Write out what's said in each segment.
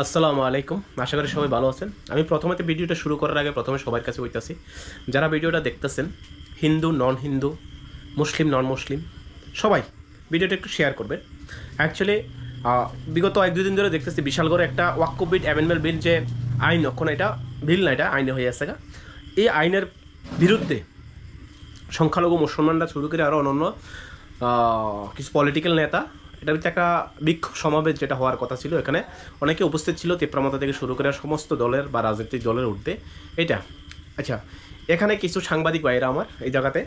আসসালামু আলাইকুম। আশা করি সবাই ভালো আছেন। আমি প্রথমত ভিডিওটা শুরু করার আগে প্রথমে সবার কাছে কইতাছি, যারা ভিডিওটা দেখতেছেন, হিন্দু, নন হিন্দু, মুসলিম, নন মুসলিম, সবাই ভিডিওটা একটু শেয়ার করবেন। অ্যাকচুয়ালি বিগত এক দুদিন ধরে দেখতেছি বিশাল করে একটা ওয়াক্ফ বিল, অ্যামেন্ডমেন্ট বিল, যে আইন, এখন এটা বিল না, এটা আইনে হয়ে আছে। এই আইনের বিরুদ্ধে সংখ্যালঘু মুসলমানরা শুরু করে আরও অন্যান্য কিছু পলিটিক্যাল নেতা, এটার ভিতরে একটা বিক্ষোভ সমাবেশ যেটা হওয়ার কথা ছিল, এখানে অনেকে উপস্থিত ছিল, তেপ্রামাতা থেকে শুরু করে সমস্ত দলের বা রাজনৈতিক দলের ঊর্ধ্বে এটা। আচ্ছা, এখানে কিছু সাংবাদিক ভাইয়েরা আমার এই জায়গাতে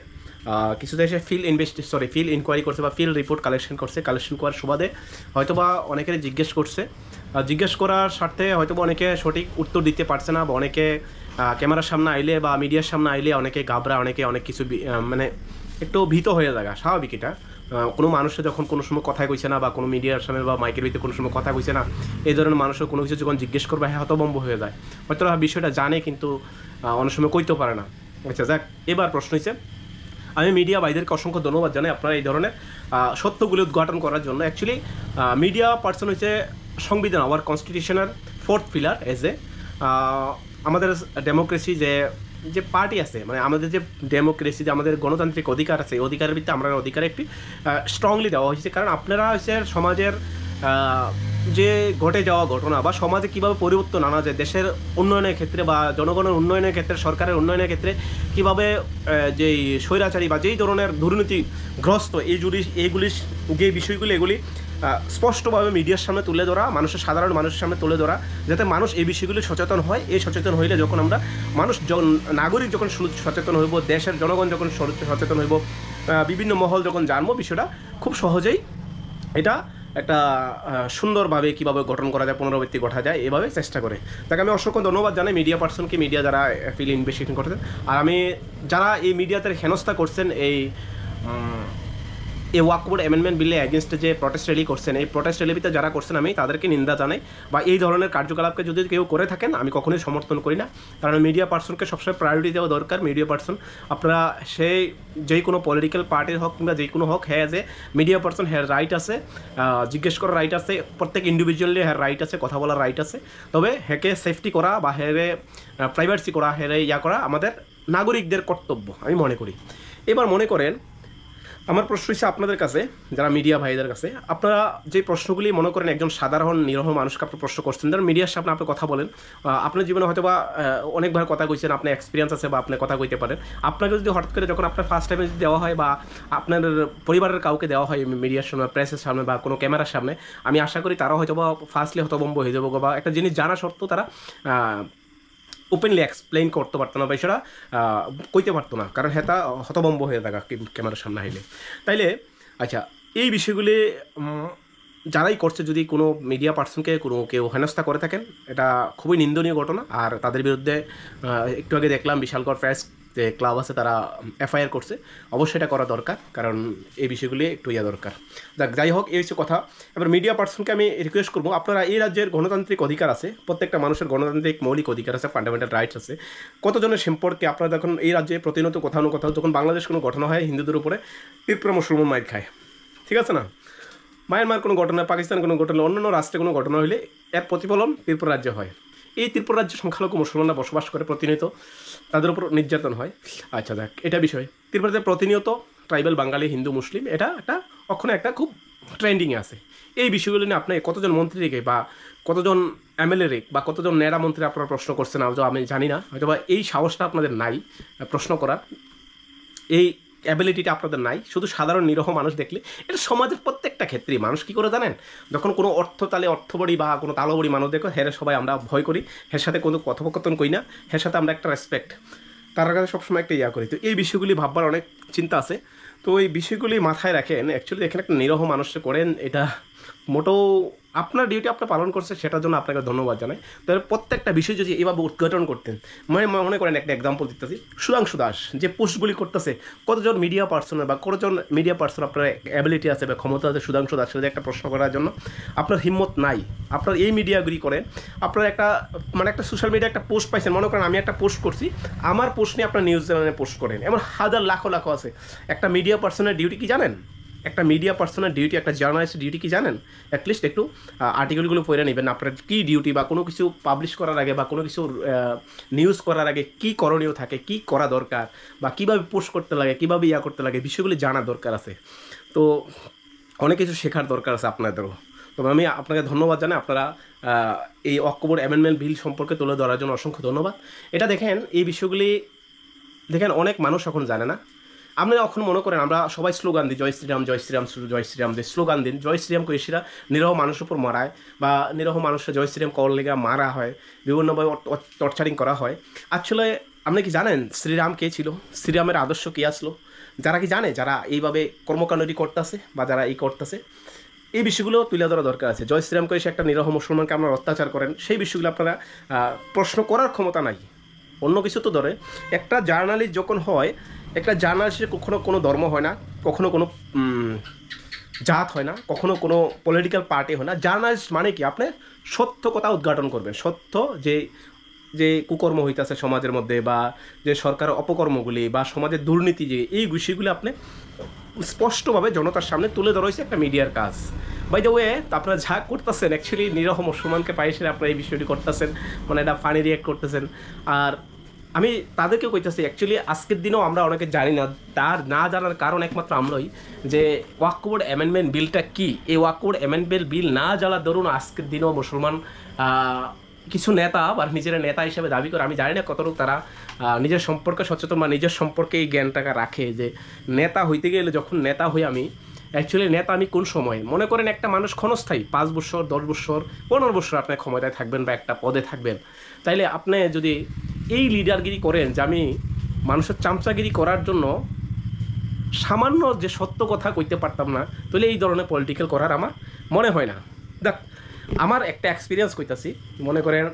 কিছু দেশে ফিল্ড ইনকোয়ারি করছে বা ফিল্ড রিপোর্ট কালেকশন করার সুবাদে হয়তোবা অনেকের জিজ্ঞেস করার স্বার্থে হয়তোবা অনেকে সঠিক উত্তর দিতে পারছে না, বা অনেকে ক্যামেরার সামনে আইলে বা মিডিয়ার সামনে আইলে অনেকে ঘাবড়া, অনেকে অনেক কিছু মানে একটু ভীত হয়ে যায়। স্বাভাবিক এটা। কোনো মানুষের যখন কোনো সময় কথা কইছে না, বা কোনো মিডিয়ার সামনে বা মাইকের ভিতরে কোনো সময় কথা কইছে না, এই ধরনের মানুষের কোনো কিছু যখন জিজ্ঞেস করবে, হ্যাঁ, হতভম্ব হয়ে যায়। হয়তো বিষয়টা জানে কিন্তু অনেক সময় কইতেও পারে না। আচ্ছা, যাক, এবার প্রশ্ন হচ্ছে, আমি মিডিয়া ভাইদেরকে অসংখ্য ধন্যবাদ জানাই আপনারা এই ধরনের সত্যগুলি উদ্ঘাটন করার জন্য। অ্যাকচুয়ালি মিডিয়া পার্সন হচ্ছে সংবিধান, আওয়ার কনস্টিটিউশনের ফোর্থ পিলার এজ এ আমাদের ডেমোক্রেসি যে যে পার্টি আছে, মানে আমাদের যে ডেমোক্রেসি, যে আমাদের গণতান্ত্রিক অধিকার আছে, এই অধিকারের ভিত্তিতে আমরা অধিকার একটি স্ট্রংলি দেওয়া হয়েছে। কারণ আপনারা হচ্ছে সমাজের যে ঘটে যাওয়া ঘটনা বা সমাজে কীভাবে পরিবর্তন আনা যায়, দেশের উন্নয়নের ক্ষেত্রে বা জনগণের উন্নয়নের ক্ষেত্রে, সরকারের উন্নয়নের ক্ষেত্রে কীভাবে যেই স্বৈরাচারী বা যেই ধরনের দুর্নীতিগ্রস্ত এইগুলি যে বিষয়গুলি, এগুলি স্পষ্টভাবে মিডিয়ার সামনে তুলে ধরা, সাধারণ মানুষের সামনে তুলে ধরা, যাতে মানুষ এই বিষয়গুলি সচেতন হয়। এই সচেতন হইলে যখন আমরা নাগরিক যখন সচেতন হইব, দেশের জনগণ যখন সচেতন হইব, বিভিন্ন মহল যখন জানবো, বিষয়টা খুব সহজেই এটা একটা সুন্দরভাবে কীভাবে গঠন করা যায়, পুনরাবৃত্তি ঘটা যায়, এভাবে চেষ্টা করে। তাকে আমি অসংখ্য ধন্যবাদ জানাই মিডিয়া পার্সনকে, মিডিয়া যারা ফিল্ড ইনভেস্টিগেশন করছেন, আর আমি যারা এই মিডিয়াতে হেনস্থা করছেন, এই ওয়াকফ অ্যামেন্ডমেন্ট বিলে এগেনস্টে যে প্রটেস্ট র্যালি করছেন, এই প্রটেস্ট র্যালিতে যারা করছেন, আমি তাদেরকে নিন্দা জানাই। বা এই ধরনের কার্যকলাপকে যদি কেউ করে থাকেন, আমি কখনোই সমর্থন করি না। কারণ মিডিয়া পার্সনকে সবসময় প্রায়োরিটি দেওয়া দরকার। মিডিয়া পার্সন, আপনারা সেই যেই কোনো পলিটিক্যাল পার্টির হোক কিংবা যে কোনো হোক, হ্যাঁ, যে মিডিয়া পার্সন, হ্যাঁ, রাইট আছে, জিজ্ঞেস করার রাইট আছে, প্রত্যেক ইন্ডিভিজুয়ালি হ্যাঁ রাইট আছে, কথা বলার রাইট আছে। তবে হ্যাঁকে সেফটি করা বা হ্যাঁ প্রাইভেসি করা, হ্যাঁ করা আমাদের নাগরিকদের কর্তব্য আমি মনে করি। এবার মনে করেন, আমার প্রশ্ন হচ্ছে আপনাদের কাছে, যারা মিডিয়া ভাইদের কাছে, আপনারা যে প্রশ্নগুলি মনে করেন একজন সাধারণ নিরহ মানুষকে আপনি প্রশ্ন করছেন, যারা মিডিয়ার সামনে আপনি কথা বলেন, আপনার জীবনে হয়তো বা অনেকবার কথা কইছেন, আপনার এক্সপিরিয়েন্স আছে বা আপনি কথা কইতে পারেন। আপনাকে যদি হঠাৎ করে যখন আপনার ফার্স্ট টাইমে যদি দেওয়া হয়, বা আপনার পরিবারের কাউকে দেওয়া হয় মিডিয়ার সামনে, প্রেসের সামনে বা কোনো ক্যামেরার সামনে, আমি আশা করি তারা হয়তো বা ফার্স্টলি হতভম্ব হয়ে যাবো, বা একটা জিনিস জানা সত্ত্বেও তারা ওপেনলি এক্সপ্লেইন করতে পারতো না, বা সেটা কইতে পারতো না, কারণ হেতা হতভম্ব হয়ে থাকা ক্যামেরার সামনে আইলে। তাইলে আচ্ছা, এই বিষয়গুলি যারাই করছে, যদি কোনো মিডিয়া পার্সনকে কেউ হেনস্থা করে থাকেন, এটা খুবই নিন্দনীয় ঘটনা। আর তাদের বিরুদ্ধে একটু আগে দেখলাম বিশালগড় প্রেস যে ক্লাব আছে, তারা এফআইআর করছে। অবশ্যই এটা করা দরকার, কারণ এই বিষয়গুলি একটু দরকার। যাই হোক, এই হচ্ছে কথা। এবার মিডিয়া পার্সনকে আমি রিকোয়েস্ট করবো, আপনারা এই রাজ্যের গণতান্ত্রিক অধিকার আছে, প্রত্যেকটা মানুষের গণতান্ত্রিক মৌলিক অধিকার আছে, ফান্ডামেন্টাল রাইটস আছে। কতজনের সম্পর্কে আপনারা যখন এই রাজ্যে প্রতিনিয়ত কোথাও না কোথাও যখন বাংলাদেশ কোনো ঘটনা হয়, হিন্দুদের উপরে তীব্র মুসলমান মাইর খায়, ঠিক আছে না? মায়ানমার কোনো ঘটনা, পাকিস্তান কোনো ঘটনা, অন্যান্য রাষ্ট্রে কোনো ঘটনা হলে এর প্রতিফলন ত্রিপুরা রাজ্যে হয়। এই ত্রিপুরা রাজ্যে সংখ্যালঘু মুসলমানরা বসবাস করে, প্রতিনিয়ত তাদের উপর নির্যাতন হয়। আচ্ছা, দেখ, এটা বিষয় ত্রিপুরাতে প্রতিনিয়ত ট্রাইবাল, বাঙালি, হিন্দু, মুসলিম, এটা ওখানে একটা খুব ট্রেন্ডিংয়ে আছে। এই বিষয়গুলো নিয়ে আপনি কতজন মন্ত্রীকে বা কতজন এমএলএ বা কতজন নেড়া মন্ত্রী আপনারা প্রশ্ন করছেন, আমি জানি না, হয়তো বা এই সাহসটা আপনাদের নাই প্রশ্ন করার, এই অ্যাবিলিটিটা আপনাদের নাই। শুধু সাধারণ নিরহ মানুষ দেখলে, এটা সমাজের প্রত্যেকটা ক্ষেত্রেই মানুষ কী করে জানেন, যখন কোনো অর্থবড়ি বা কোনো তালবড়ি মানুষ দেখো, হ্যাঁ সবাই আমরা ভয় করি, হ্যাঁ সাথে কোনো কথোপকথন করি না, হ্যাঁ সাথে আমরা একটা রেসপেক্ট, তার কাছে সবসময় একটা করি। তো এই বিষয়গুলি ভাববার অনেক চিন্তা আছে। তো এই বিষয়গুলি মাথায় রাখেন। অ্যাকচুয়ালি এখানে একটা নিরহ মানুষকে করেন, এটা মোটেও আপনার ডিউটি আপনি পালন করছে, সেটার জন্য আপনাকে ধন্যবাদ জানাই। তবে প্রত্যেকটা বিষয় যদি এভাবে উদ্ঘাটন করতেন, মনে করেন একটা এক্সাম্পল দিতেছি, সুধাংশু দাস যে পোস্টগুলি করতেছে, কতজন মিডিয়া পার্সনের বা কতজন মিডিয়া পার্সন আপনার অ্যাবিলিটি আছে বা ক্ষমতা আছে সুধাংশু দাসের যে একটা প্রশ্ন করার জন্য, আপনার হিম্মত নাই। আপনার এই মিডিয়াগুলি করেন, আপনার একটা সোশ্যাল মিডিয়া একটা পোস্ট পাইছেন, মনে করেন আমি একটা পোস্ট করছি, আমার পোস্ট নিয়ে আপনার নিউজ চ্যানেলে পোস্ট করেন, এমন হাজার লাখো আছে। একটা মিডিয়া পার্সনের ডিউটি কি জানেন? একটা মিডিয়া পার্সনের ডিউটি, একটা জার্নালিস্টের ডিউটি কি জানেন? অ্যাটলিস্ট একটু আর্টিকেলগুলো পড়ে নেবেন, আপনার কী ডিউটি, বা কোনো কিছু পাবলিশ করার আগে বা কোনো কিছু নিউজ করার আগে কী করণীয় থাকে, কী করা দরকার, বা কীভাবে পোস্ট করতে লাগে, কীভাবে করতে লাগে, বিষয়গুলি জানা দরকার আছে। তো অনেক কিছু শেখার দরকার আছে আপনাদেরও। তবে আমি আপনাকে ধন্যবাদ জানাই, আপনারা এই অক্টোবর অ্যামেন্ডমেন্ট বিল সম্পর্কে তুলে ধরার জন্য অসংখ্য ধন্যবাদ। এটা দেখেন, এই বিষয়গুলি দেখেন অনেক মানুষ এখন জানে না। আপনি এখন মনে করেন আমরা সবাই স্লোগান দিই, জয় শ্রীরাম জয় শ্রীরাম জয় শ্রীরাম দিয়ে স্লোগান দিন, জয় শ্রীরাম কইসিরা নিরহ মানুষের উপর মারায়, বা নিরহ মানুষের জয় শ্রীরাম কর লেগা মারা হয়, বিভিন্নভাবে টর্চারিং করা হয়। আসলে আপনি কি জানেন শ্রীরাম কে ছিল? শ্রীরামের আদর্শ কী আসলো? যারা কি জানে, যারা এইভাবে কর্মকাণ্ডটি করতেছে বা যারা এই করতেছে, এই বিষয়গুলো তুলে ধরা দরকার আছে। জয় শ্রীরাম করে সে একটা নিরহ মুসলমানকে আপনারা অত্যাচার করেন, সেই বিষয়গুলো আপনারা প্রশ্ন করার ক্ষমতা নাই। অন্য কিছু তো ধরে, একটা জার্নালিস্ট যখন হয়, একটা জার্নালিস্টের কখনো কোনো ধর্ম হয় না, কখনো কোনো জাত হয় না, কখনো কোনো পলিটিক্যাল পার্টি হয় না। জার্নালিস্ট মানে কি? আপনি সত্য কথা উদ্ঘাটন করবেন, সত্য যে যে কুকর্ম হইতেছে সমাজের মধ্যে, বা যে সরকারের অপকর্মগুলি বা সমাজের দুর্নীতি, যে এই বিষয়গুলি আপনি স্পষ্টভাবে জনতার সামনে তুলে ধরা হয়েছে একটা মিডিয়ার কাজ। বাই দ্য ওয়ে, আপনারা যা করতেছেন অ্যাকচুয়ালি নিরহ মুসলমানকে পাইছেন, আপনারা এই বিষয়টি করতেছেন, মানে এটা ফানি রিয়েক্ট করতেছেন। আর আমি তাদেরকেও কইতেছি, অ্যাকচুয়ালি আজকের দিনেও আমরা অনেকে জানি না। তার না জানার কারণ একমাত্র আমরাই, যে ওয়াকফ বোর্ড অ্যামেন্ডমেন্ট বিলটা কী। এই ওয়াকফ বোর্ড অ্যামেন্ডমেন্ট বিল না জানার দরুন আজকের দিনেও মুসলমান কিছু নেতা বা নিজেরা নেতা হিসেবে দাবি করে, আমি জানি না কতটুকু তারা নিজের সম্পর্কে সচেতন বা নিজের সম্পর্কে এই জ্ঞানটাকে রাখে, যে নেতা হইতে গেলে, যখন নেতা হই আমি, অ্যাকচুয়ালি নেতা আমি কোন সময়, মনে করেন একটা মানুষ ক্ষণস্থায়ী 5 বছর 10 বছর 15 বছর আপনার ক্ষমতায় থাকবেন বা একটা পদে থাকবেন, তাইলে আপনি যদি এই লিডারগিরি করেন যে আমি মানুষের চামচাগিরি করার জন্য সামান্য যে সত্য কথা কইতে পারতাম না, তাহলে এই ধরনের পলিটিক্যাল করার আমার মনে হয় না। দেখ, আমার একটা এক্সপিরিয়েন্স কইতাছি। মনে করেন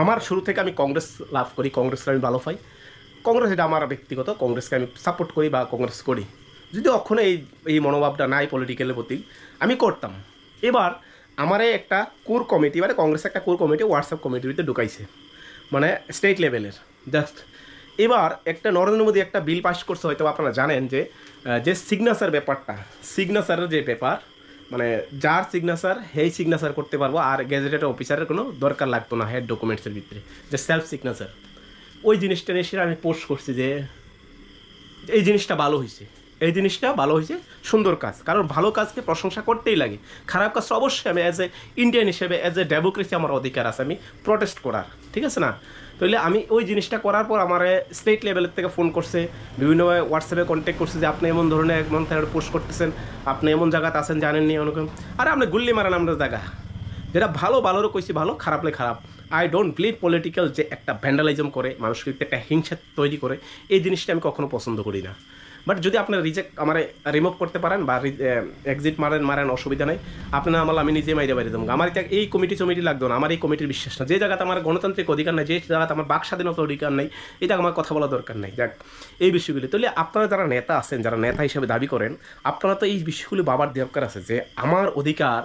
আমার শুরু থেকে আমি কংগ্রেস লাভ করি, কংগ্রেসকে আমি ভালো পাই। কংগ্রেস এটা আমার ব্যক্তিগত, কংগ্রেসকে আমি সাপোর্ট করি বা কংগ্রেস করি, যদি ওখানে এই মনোভাবটা নাই পলিটিক্যালের প্রতি, আমি করতাম। এবার আমারে একটা কোর কমিটি, মানে কংগ্রেস একটা কোর কমিটি হোয়াটসঅ্যাপ কমিটিতে ঢুকাইছে, মানে স্টেট লেভেলের। জাস্ট এবার একটা নরেন্দ্র মোদী একটা বিল পাস করছে, হয়তো আপনারা জানেন, যে সিগনেচার ব্যাপারটা, সিগনেচারের যে ব্যাপার, মানে যার সিগনেচার হেই সিগনেচার করতে পারবো, আর গেজেটেড অফিসারের কোনো দরকার লাগতো না হেড ডকুমেন্টসের ভিতরে, যে সেলফ সিগনেচার। ওই জিনিসটা নিয়ে আমি পোস্ট করছি যে এই জিনিসটা ভালো হয়েছে, এই জিনিসটা ভালো হয়েছে, সুন্দর কাজ। কারণ ভালো কাজকে প্রশংসা করতেই লাগে, খারাপ কাজটা অবশ্যই আমি অ্যাজ এ ইন্ডিয়ান হিসেবে, অ্যাজ এ ডেমোক্রেসি আমার অধিকার আছে আমি প্রটেস্ট করার, ঠিক আছে না? তাহলে আমি ওই জিনিসটা করার পর আমার স্টেট লেভেলের থেকে ফোন করছে, বিভিন্নভাবে হোয়াটসঅ্যাপে কন্ট্যাক্ট করছে যে আপনি এমন ধরনের এমন পোস্ট করতেছেন, আপনি এমন জায়গাতে আছেন জানেননি, ওরকম। আরে আপনি গুল্লি মারান আমরা জায়গা, যেটা ভালো ভালোরও কইছি ভালো, খারাপ হলে খারাপ। আই ডোন্ট বিলিভ পলিটিক্যাল যে একটা ভ্যান্ডালিজম করে, মানুষকে একটা হিংসা তৈরি করে, এই জিনিসটা আমি কখনো পছন্দ করি না। বাট যদি আপনার আমার রিমুভ করতে পারেন বা এক্সিট মারেন অসুবিধা নেই, আপনার আমি নিজে মাইরে বাইরে দেবো। আমার এই কমিটি লাগতো না, আমার এই কমিটির বিশ্বাস না। যে জায়গাতে আমার গণতান্ত্রিক অধিকার নেই, যে জায়গাতে আমার বাক স্বাধীনতা অধিকার নেই, এই জায়গায় আমার কথা বলা দরকার নেই। যাক, এই বিষয়গুলি তাহলে আপনারা যারা নেতা আছেন, যারা নেতা হিসেবে দাবি করেন, আপনারা তো এই বিষয়গুলি বাবার দরকার আছে, যে আমার অধিকার,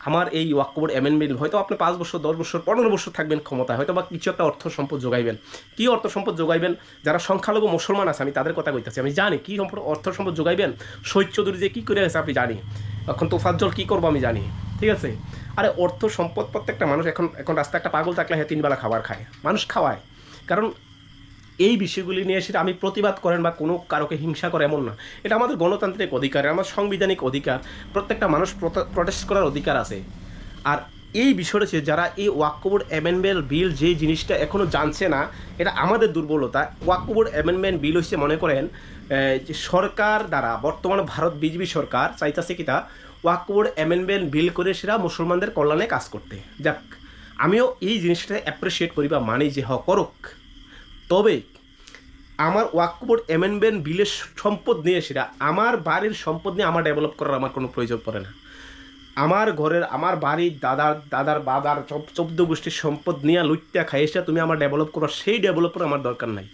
আমার এই ওয়াকফ বোর্ড অ্যামেন্ডমেন্ট, হয়তো আপনি 5 বছর 10 বছর 15 বছর থাকবেন ক্ষমতায়, হয়তো বা কিছু একটা অর্থ সম্পদ যোগাইবেন। কী অর্থ সম্পদ যোগাইবেন? যারা সংখ্যালঘু মুসলমান আছে, আমি তাদের কথা কইতেছি, আমি জানি কী অর্থ সম্পদ যোগাইবেন। শহীদ চৌধুরী যে কী করে গেছে আপনি জানি, এখন তোফাজ্জল কী করবো আমি জানি, ঠিক আছে? আরে অর্থ সম্পদ, প্রত্যেকটা মানুষ এখন রাস্তায় একটা পাগল থাকলে 3 বেলা খাবার খায়, মানুষ খাওয়ায়। কারণ এই বিষয়গুলি নিয়ে সেটা আমি প্রতিবাদ করেন বা কোনো কারোকে হিংসা করে এমন না, এটা আমাদের গণতান্ত্রিক অধিকার, আমার সাংবিধানিক অধিকার, প্রত্যেকটা মানুষ প্রটেস্ট করার অধিকার আছে। আর এই বিষয়টা হচ্ছে, যারা এই ওয়াকফ বোর্ড অ্যামেন্ডমেন্ট বিল যে জিনিসটা এখনও জানছে না, এটা আমাদের দুর্বলতা। ওয়াকফ বোর্ড অ্যামেন্ডমেন্ট বিল হচ্ছে, মনে করেন যে সরকার দ্বারা বর্তমানে ভারত বিজেপি সরকার চাইতেছে কি তা ওয়াকফ বোর্ড অ্যামেন্ডমেন্ট বিল করে সেটা মুসলমানদের কল্যাণে কাজ করতে। যাক, আমিও এই জিনিসটা অ্যাপ্রিসিয়েট করি বা মানি যে করুক, তবে আমার ওয়াকফ বোর্ড অ্যামেন্ডমেন্ট বিলের সম্পদ নিয়ে, সেটা আমার বাড়ির সম্পদ নিয়ে আমার ডেভেলপ করার আমার কোনো প্রয়োজন পড়ে না। আমার ঘরের, আমার বাড়ির দাদার বাবার 14 গোষ্ঠীর সম্পদ নিয়ে লুটটা খাইয়েছে তুমি আমার ডেভেলপ করো, সেই ডেভেলপের আমার দরকার নাই।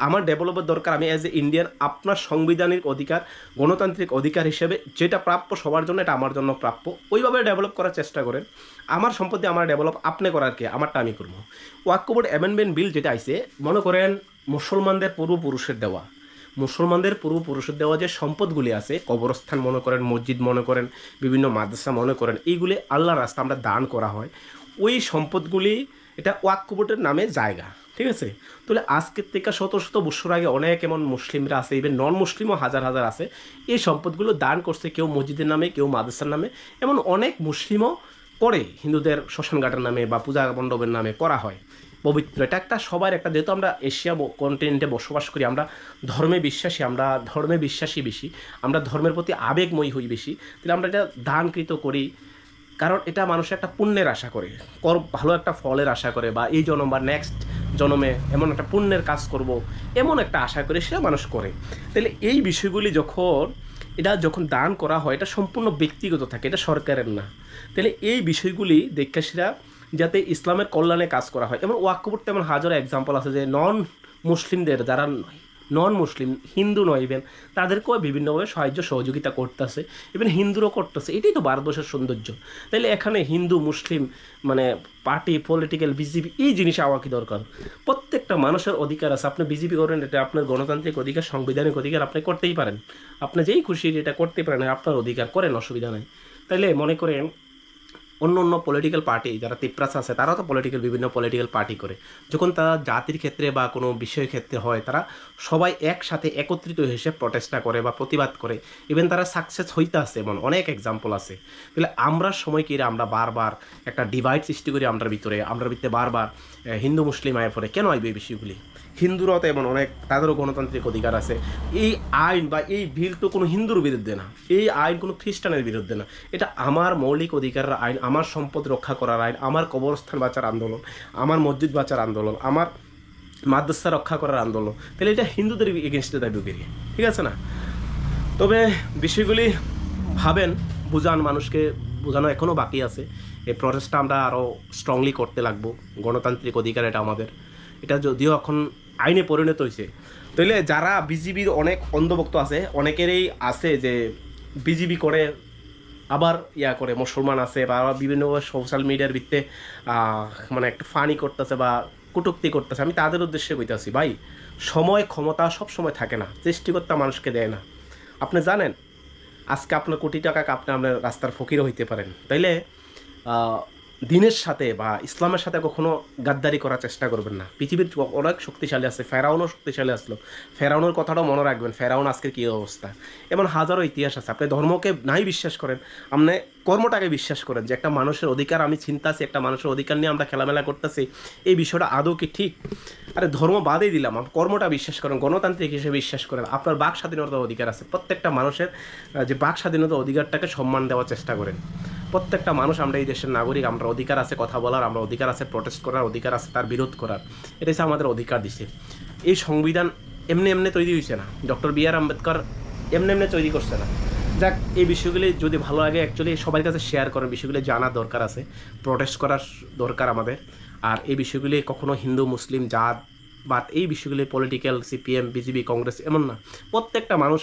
আমার ডেভেলপের দরকার, আমি অ্যাজ এ ইন্ডিয়ান আপনার সাংবিধানিক অধিকার, গণতান্ত্রিক অধিকার হিসেবে যেটা প্রাপ্য সবার জন্য, এটা আমার জন্য প্রাপ্য, ওইভাবে ডেভেলপ করার চেষ্টা করেন। আমার সম্পত্তি আমার ডেভেলপ আপনি করার কি, আমারটা আমি করবো। ওয়াকফ বোর্ড অ্যামেন্ডমেন্ট বিল যেটা আইছে, মনে করেন মুসলমানদের পূর্বপুরুষের দেওয়া, মুসলমানদের পূর্বপুরুষের দেওয়া যে সম্পদগুলি আছে, কবরস্থান মনে করেন, মসজিদ মনে করেন, বিভিন্ন মাদ্রাসা মনে করেন, এইগুলি আল্লাহর রাস্তা আমরা দান করা হয়, ওই সম্পদগুলি এটা ওয়াক্ফ বোর্ডের নামে জায়গা, ঠিক আছে। তাহলে আজকের থেকে শত শত বছর আগে অনেক এমন মুসলিমরা আছে, ইভেন নন মুসলিমও হাজার হাজার আছে, এই সম্পদগুলো দান করছে, কেউ মসজিদের নামে, কেউ মাদ্রাসার নামে, এমন অনেক মুসলিমও করে হিন্দুদের শ্মশানঘাটের নামে বা পূজা মণ্ডপের নামে করা হয় পবিত্র। এটা একটা সবার একটা, যেহেতু আমরা এশিয়া কন্টিনেন্টে বসবাস করি, আমরা ধর্মে বিশ্বাসী বেশি, আমরা ধর্মের প্রতি আবেগময়ী হই বেশি, তাহলে আমরা এটা দানকৃত করি, কারণ এটা মানুষ একটা পুণ্যের আশা করে, ভালো একটা ফলের আশা করে, বা এই জন্ম বা নেক্সট জন্মে এমন একটা পুণ্যের কাজ করব, এমন একটা আশা করে সেটা মানুষ করে। তাহলে এই বিষয়গুলি যখন দান করা হয়, এটা সম্পূর্ণ ব্যক্তিগত থাকে, এটা সরকারের না। তাহলে এই বিষয়গুলি দেখে সেটা যাতে ইসলামের কল্যাণে কাজ করা হয়। এবং ওয়াক্ফ বোর্ড তেমন হাজারো এক্সাম্পল আছে যে নন মুসলিমদের, যারা নন মুসলিম, হিন্দু নয় ইভেন, তাদেরকেও বিভিন্নভাবে সাহায্য সহযোগিতা করতেছে, ইভেন হিন্দুরও করতেছে। এটাই তো ভারতবর্ষের সৌন্দর্য। তাইলে এখানে হিন্দু মুসলিম মানে পার্টি, পলিটিক্যাল, বিজেপি, এই জিনিস আওয়া কি দরকার? প্রত্যেকটা মানুষের অধিকার আছে। আপনি বিজেপি করেন, এটা আপনার গণতান্ত্রিক অধিকার, সাংবিধানিক অধিকার, আপনি করতেই পারেন, আপনি যেই খুশি এটা করতে পারেন, আপনার অধিকার, করেন, অসুবিধা নেই। তাইলে মনে করেন অন্য পলিটিক্যাল পার্টি যারা তিপ্রাস আছে, তারাও তো বিভিন্ন পলিটিক্যাল পার্টি করে, যখন তারা জাতির ক্ষেত্রে বা কোনো বিষয়ের ক্ষেত্রে হয়, তারা সবাই একসাথে একত্রিত হিসেবে প্রটেস্টটা করে বা প্রতিবাদ করে, ইভেন তারা সাকসেস হইতে আছে, এমন অনেক এক্সাম্পল আছে। তাহলে আমরা সময় কি আমরা বারবার একটা ডিভাইড সৃষ্টি করি আমরা ভিতরে বারবার হিন্দু মুসলিম আয় পড়ে কেন আইবে এই বিষয়গুলি? হিন্দুরাও তো এমন অনেক, তাদেরও গণতান্ত্রিক অধিকার আছে। এই আইন বা এই বিল তো কোনো হিন্দুর বিরুদ্ধে না, এই আইন কোনো খ্রিস্টানের বিরুদ্ধে না, এটা আমার মৌলিক অধিকারের আইন, আমার সম্পদ রক্ষা করার আইন, আমার কবরস্থান বাঁচার আন্দোলন, আমার মসজিদ বাঁচার আন্দোলন, আমার মাদ্রাসা রক্ষা করার আন্দোলন। তাহলে এটা হিন্দুদের এগেনস্টে দাবি করি, ঠিক আছে না? তবে বিষয়গুলি ভাবেন, বুঝান, মানুষকে বোঝানো এখনও বাকি আছে। এই প্রসেসটা আমরা আরও স্ট্রংলি করতে লাগবো। গণতান্ত্রিক অধিকার এটা আমাদের, এটা যদিও এখন আইনে পরিণত হয়েছে। তাইলে যারা বিজিবির অনেক অন্ধভক্ত আছে, অনেকেরই আছে যে বিজিবি করে আবার করে মুসলমান আছে, বা বিভিন্ন সোশ্যাল মিডিয়ার ভিত্তিতে মানে একটা ফানি করতেছে বা কটূক্তি করতেছে। আমি তাদের উদ্দেশ্যে কইতাছি, ভাই, সময় ক্ষমতা সব সময় থাকে না, সৃষ্টিকর্তা মানুষকে দেয় না। আপনি জানেন আজকে আপনার কোটি টাকা আপনি আপনার রাস্তার ফকিরও হইতে পারেন। তাইলে দিনের সাথে বা ইসলামের সাথে কখনো গাদ্দারি করার চেষ্টা করবেন না। পৃথিবীর অনেক শক্তিশালী আছে, ফেরাউনও শক্তিশালী আসলো, ফেরাউনের কথাটাও মনে রাখবেন, ফেরাউন আজকের কী অবস্থা। এমন হাজারো ইতিহাস আছে। আপনি ধর্মকে নাই বিশ্বাস করেন, আপনি কর্মটাকে বিশ্বাস করেন যে একটা মানুষের অধিকার আমি চিন্তাছি, একটা মানুষের অধিকার নিয়ে আমরা খেলামেলা করতেছি, এই বিষয়টা আদৌ কি ঠিক? আরে ধর্ম বাদেই দিলাম, কর্মটা বিশ্বাস করেন, গণতান্ত্রিক হিসেবে বিশ্বাস করেন, আপনার বাক স্বাধীনতার অধিকার আছে। প্রত্যেকটা মানুষের যে বাক স্বাধীনতার অধিকারটাকে সম্মান দেওয়ার চেষ্টা করেন। প্রত্যেকটা মানুষ, আমরা এই দেশের নাগরিক, আমরা অধিকার আছে কথা বলার, আমরা অধিকার আছে প্রটেস্ট করার, অধিকার আছে তার বিরোধ করার। এটা হচ্ছে আমাদের অধিকার দিছে। এই সংবিধান এমনি তৈরি হয়েছে না, ডক্টর বি আর আম্বেদকর এমনি তৈরি করছে না। যাক, এই বিষয়গুলি যদি ভালো লাগে অ্যাকচুয়ালি সবার কাছে শেয়ার করেন, বিষয়গুলি জানার দরকার আছে, প্রটেস্ট করার দরকার আমাদের। আর এই বিষয়গুলি কখনো হিন্দু মুসলিম জাত বাট এই বিষয়গুলি পলিটিক্যাল, সিপিএম, বিজেপি, কংগ্রেস এমন না। প্রত্যেকটা মানুষ,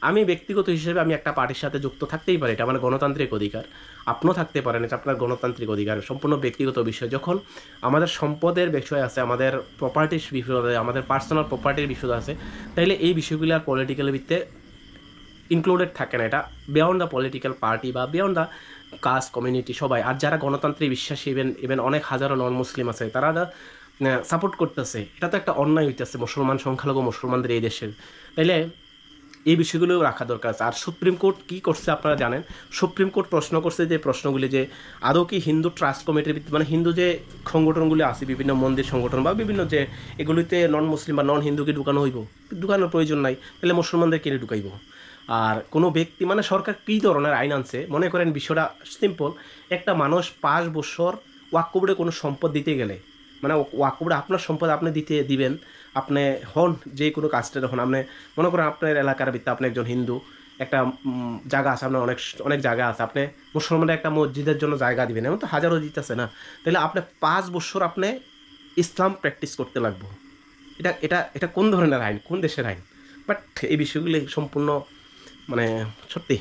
আমি ব্যক্তিগত হিসেবে আমি একটা পার্টির সাথে যুক্ত থাকতেই পারি, এটা আমার গণতান্ত্রিক অধিকার। আপনিও থাকতে পারেন, এটা আপনার গণতান্ত্রিক অধিকার, সম্পূর্ণ ব্যক্তিগত বিষয়। যখন আমাদের সম্পদের বিষয় আছে, আমাদের প্রপার্টির বিষয় আছে, আমাদের পার্সোনাল প্রপার্টির বিষয় আছে, তাইলে এই বিষয়গুলি আর পলিটিক্যাল ভিত্তিতে ইনক্লুডেড থাকে না। এটা বিয়ন্ড দ্য পলিটিক্যাল পার্টি বা বিয়ন্ড দ্য কাস্ট কমিউনিটি সবাই। আর যারা গণতন্ত্রে বিশ্বাসী, ইভেন অনেক হাজারো নন মুসলিম আছে, তারা সাপোর্ট করতেছে। এটা তো একটা অন্যায় হইতেছে মুসলমান, সংখ্যালঘু মুসলমানদের এই দেশের। তাইলে এই বিষয়গুলো রাখা দরকার আছে। আর সুপ্রিম কোর্ট কী করছে আপনারা জানেন? সুপ্রিম কোর্ট প্রশ্ন করছে যে প্রশ্নগুলি যে আদৌ কি হিন্দু ট্রাস্ট কমিটির ভিত্তি, মানে হিন্দু যে সংগঠনগুলি আছে, বিভিন্ন মন্দির সংগঠন বা বিভিন্ন যে এগুলিতে নন মুসলিম বা নন হিন্দুকে ঢুকানো হইব, ঢুকানোর প্রয়োজন নাই, তাহলে মুসলমানদের কিনে ঢুকাইব? আর কোনো ব্যক্তি, মানে সরকার কী ধরনের আইন আনছে মনে করেন, বিষয়টা সিম্পল। একটা মানুষ 5 বছর ওয়াক্ফ বোর্ডে কোনো সম্পদ দিতে গেলে, মানে ওয়াক্ফ বোর্ডে আপনার সম্পদ আপনি দিবেন, আপনি হন যে কোনো কাজটা হন, আপনি মনে করেন আপনার এলাকার ভিত্তিতে আপনি একজন হিন্দু, একটা জায়গা আছে আপনার, অনেক জায়গা আছে, আপনি মুসলমানের একটা মসজিদের জন্য জায়গা দিবেন, এমন তো হাজারো দিতেছে না? তাহলে আপনি 5 বছর আপনি ইসলাম প্র্যাকটিস করতে লাগবো। এটা কোন ধরনের আইন, কোন দেশের আইন? বাট এই বিষয়গুলি সম্পূর্ণ মানে সত্যি